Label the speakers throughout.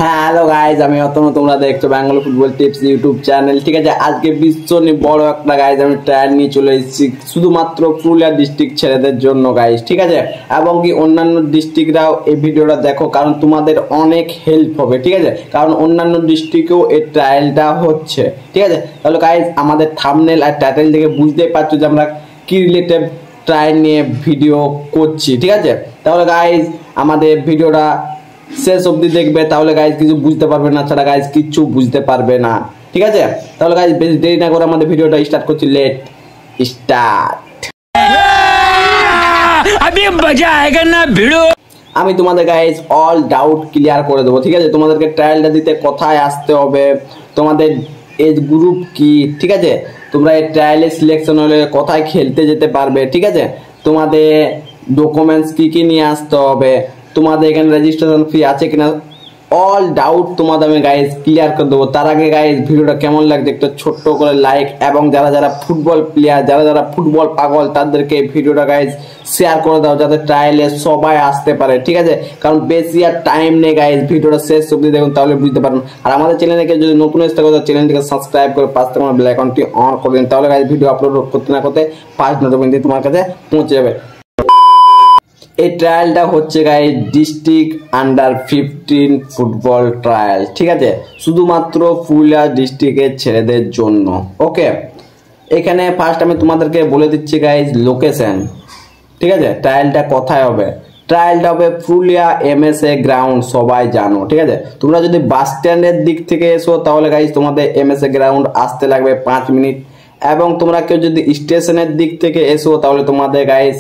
Speaker 1: Hello guys, আমি অতনু, তোমরা দেখছো Bangalore football tips YouTube channel. ঠিক আছে, আজকে ভীষণ বড় একটা গাইজ আমি ট্রায়াল নিয়ে চলে এসেছি শুধুমাত্র পুরুলিয়া ডিস্ট্রিক্ট ছেলেদের জন্য গাইজ। ঠিক আছে, এবং কি অন্যান্য ডিস্ট্রিক্টরাও এই ভিডিওটা দেখো, কারণ তোমাদের অনেক হেল্প হবে। ঠিক আছে, কারণ অন্যান্য ডিস্ট্রিক্টেও এই ট্রায়ালটা হচ্ছে। ঠিক আছে, তাহলে গাইজ আমাদের থাম্বনেল আর টাইটেল থেকে বুঝতেই পারছো যে আমরা কি রিলেটেড ট্রায়াল নিয়ে ভিডিও করছি। ঠিক আছে, তাহলে গাইজ আমাদের ভিডিওটা শেষ অবধি দেখবে, তাহলে গাইজ কিছু বুঝতে পারবে না, ছাড়া গাইজ কিচ্ছু বুঝতে পারবে না। ঠিক আছে, তাহলে গাইজ বেশি দেরি না করে আমাদের ভিডিওটা স্টার্ট করছি। Let start. अभी मजा आएगा ना भिड़ो। আমি তোমাদের গাইজ অল ডাউট ক্লিয়ার করে দেবো। ঠিক আছে, তোমাদেরকে ট্রায়ালটা দিতে কোথায় আসতে হবে, তোমাদের এজ গ্রুপ কি, ঠিক আছে, তোমরা এই ট্রায়ালে সিলেকশন হলে কোথায় খেলতে যেতে পারবে, ঠিক আছে, তোমাদের ডকুমেন্টস কি কি নিয়ে আসতে হবে, তোমাদের এখানে রেজিস্ট্রেশন ফি আছে কিনা, অল ডাউট তোমাদের আমি গাইজ ক্লিয়ার করে দেবো। তার আগে গাইজ ভিডিওটা কেমন লাগছে একটা ছোট্ট করে লাইক, এবং যারা যারা ফুটবল প্লেয়ার, যারা যারা ফুটবল পাগল, তাদেরকে ভিডিওটা গাইজ শেয়ার করে দাও, যাতে ট্রায়ালে সবাই আসতে পারে। ঠিক আছে, কারণ বেশি আর টাইম নেই গাইজ, ভিডিওটা শেষ অবধি দেখুন, তাহলে বুঝতে পারবেন। আর আমাদের চ্যানেলকে যদি নতুন এসে থাকে চ্যানেলটিকে সাবস্ক্রাইব করে পাশে আমার বেল আইকনটি অন করে দিন, তাহলে গাইজ ভিডিও আপলোড করতে না করতে 5 নোটিফিকেশন তোমার কাছে পৌঁছে যাবে। এই ট্রায়ালটা হচ্ছে guys district under 15 football trial. ঠিক আছে, শুধুমাত্র পুরুলিয়া ডিস্ট্রিক্টের ছেলেদের জন্য। ওকে, এখানে ফার্স্ট আমি তোমাদেরকে বলে দিচ্ছি গাইজ লোকেশন। ঠিক আছে, ট্রায়ালটা কোথায় হবে, ট্রায়ালটা হবে পুরুলিয়া MSA গ্রাউন্ড, সবাই জানো। ঠিক আছে, তোমরা যদি বাস স্ট্যান্ডের দিক থেকে এসো তাহলে গাইজ তোমাদের MSA গ্রাউন্ড আসতে লাগবে 5 মিনিট, এবং তোমরা কেউ যদি স্টেশনের দিক থেকে এসো তাহলে তোমাদের গাইজ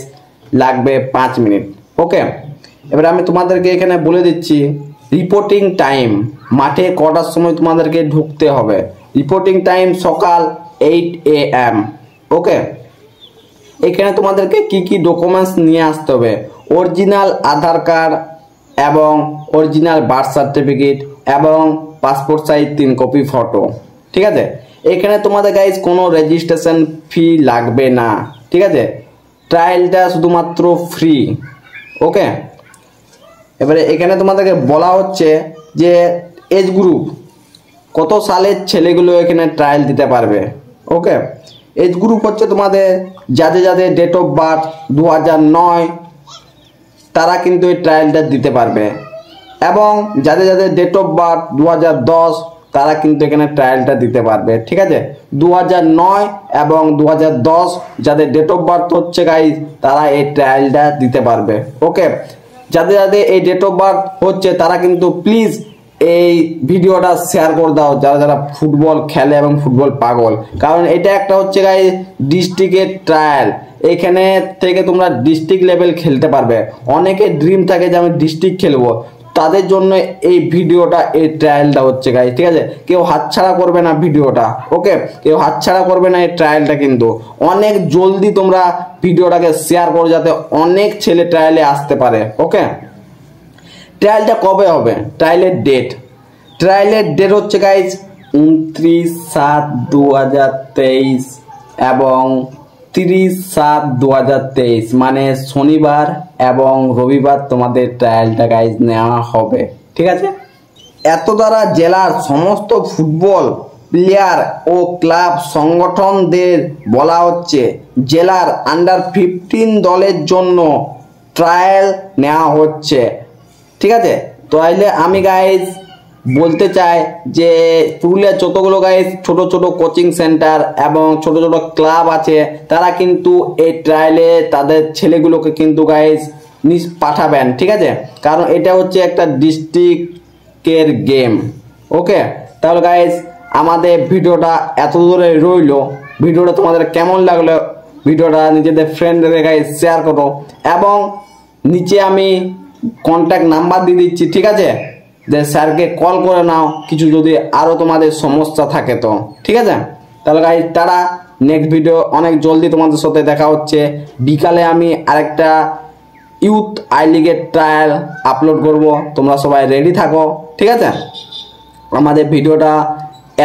Speaker 1: লাগবে 5 মিনিট। ওকে, এবার আমি তোমাদেরকে এখানে বলে দিচ্ছি রিপোর্টিং টাইম, মাঠে কটার সময় তোমাদেরকে ঢুকতে হবে। রিপোর্টিং টাইম সকাল 8 AM। ওকে, এখানে তোমাদেরকে কি কি ডকুমেন্টস নিয়ে আসতে হবে, অরিজিনাল আধার কার্ড এবং অরিজিনাল বার্থ সার্টিফিকেট এবং পাসপোর্ট সাইজ 3 কপি ফটো। ঠিক আছে, এখানে তোমাদের গাইজ কোনো রেজিস্ট্রেশন ফি লাগবে না। ঠিক আছে, ট্রায়ালটা শুধুমাত্র ফ্রি। ওকে, এবারে এখানে তোমাদেরকে বলা হচ্ছে যে এজ গ্রুপ কত সালের ছেলেগুলো এখানে ট্রায়াল দিতে পারবে। ওকে, এজ গ্রুপ হচ্ছে তোমাদের যাদের যাদের ডেট অফ বার্থ 2009 তারা কিন্তু এই ট্রায়ালটা দিতে পারবে, এবং যাদের যাদের ডেট অফ বার্থ 2010 তারা কিন্তু এখানে ট্রায়ালটা দিতে পারবে। ঠিক আছে, 2009 এবং 2010 যাদের ডেট অফ বার্থ হচ্ছে গাইজ তারা এই ট্রায়ালটা দিতে পারবে। ওকে, যাদের যাদের এই ডেট অফ বার্থ হচ্ছে তারা কিন্তু প্লিজ এই ভিডিওটা শেয়ার করে দাও, যারা যারা ফুটবল খেলে এবং ফুটবল পাগল, কারণ এটা একটা হচ্ছে গাইজ ডিস্ট্রিক্টের ট্রায়াল। এখানে থেকে তোমরা ডিস্ট্রিক্ট লেভেল খেলতে পারবে। অনেকের ড্রিম থাকে যে আমি ডিস্ট্রিক্ট খেলবো, তাদের জন্য এই ভিডিওটা, এই ট্রায়ালটা হচ্ছে গাইজ। ঠিক আছে, কেউ হাতছাড়া করবে না ভিডিওটা। ওকে, কেউ হাতছাড়া করবে না এই ট্রায়ালটা, কিন্তু অনেক জলদি তোমরা ভিডিওটাকে শেয়ার করো যাতে অনেক ছেলে ট্রায়ালে আসতে পারে। ওকে, ট্রায়ালটা কবে হবে, ট্রায়ালের ডেট হচ্ছে গাইজ 29/7/2023 এবং 30/7/2023, মানে শনিবার এবং রবিবার তোমাদের ট্রায়ালটা গাইজ নেওয়া হবে। ঠিক আছে, এত দ্বারা জেলার সমস্ত ফুটবল প্লেয়ার ও ক্লাব সংগঠনদের বলা হচ্ছে জেলার আন্ডার 15 দলের জন্য ট্রায়াল নেওয়া হচ্ছে। ঠিক আছে, তাহলে আমি গাইজ বলতে চাই যে পুরুলিয়ার যতগুলো গাইজ ছোট ছোট কোচিং সেন্টার এবং ছোট ছোট ক্লাব আছে তারা কিন্তু এই ট্রায়ালে তাদের ছেলেগুলোকে কিন্তু গাইজ পাঠাবেন। ঠিক আছে, কারণ এটা হচ্ছে একটা ডিস্ট্রিক্টের গেম। ওকে, তাহলে গাইজ আমাদের ভিডিওটা এত দূরে রইলো। ভিডিওটা তোমাদের কেমন লাগলো, ভিডিওটা নিজেদের ফ্রেন্ডদের গাইজ শেয়ার করো, এবং নিচে আমি কন্ট্যাক্ট নাম্বার দিয়ে দিচ্ছি। ঠিক আছে, যে স্যারকে কল করে নাও কিছু যদি আরও তোমাদের সমস্যা থাকে তো। ঠিক আছে, তাহলে গাইজ তারা নেক্সট ভিডিও অনেক জলদি তোমাদের সাথে দেখা হচ্ছে। বিকালে আমি আরেকটা ইউথ আই লিগের ট্রায়াল আপলোড করব, তোমরা সবাই রেডি থাকো। ঠিক আছে, আমাদের ভিডিওটা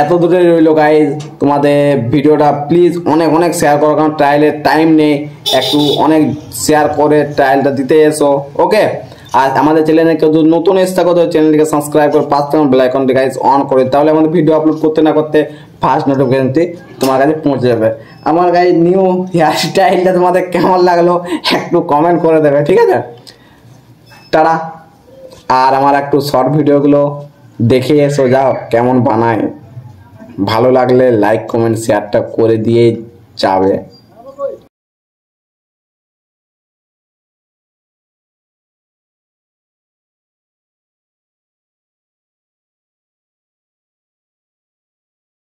Speaker 1: এত দূরে রইলো গাইজ, তোমাদের ভিডিওটা প্লিজ অনেক অনেক শেয়ার করো, কারণ ট্রায়ালের টাইম নেই, একটু অনেক শেয়ার করে ট্রায়ালটা দিতে এসো। ওকে, আর আমাদের চ্যানেলে কেউ যদি নতুন এসে থাকো তো চ্যানেলটিকে সাবস্ক্রাইব করে পাঁচ টাকা বেল আইকনটি গাইস অন করে, তাহলে আমাদের ভিডিও আপলোড করতে না করতে ফার্স্ট নোটিফিকেশনটি তোমার কাছে পৌঁছে যাবে। আমার গাইস নিউ হেয়ার স্টাইলটা তোমাদের কেমন লাগলো একটু কমেন্ট করে দেবে, ঠিক আছে? তারা আর আমার একটু শর্ট ভিডিওগুলো দেখে এসো, যাও কেমন বানায়। ভালো লাগলে লাইক কমেন্ট শেয়ারটা করে দিয়ে যাবে।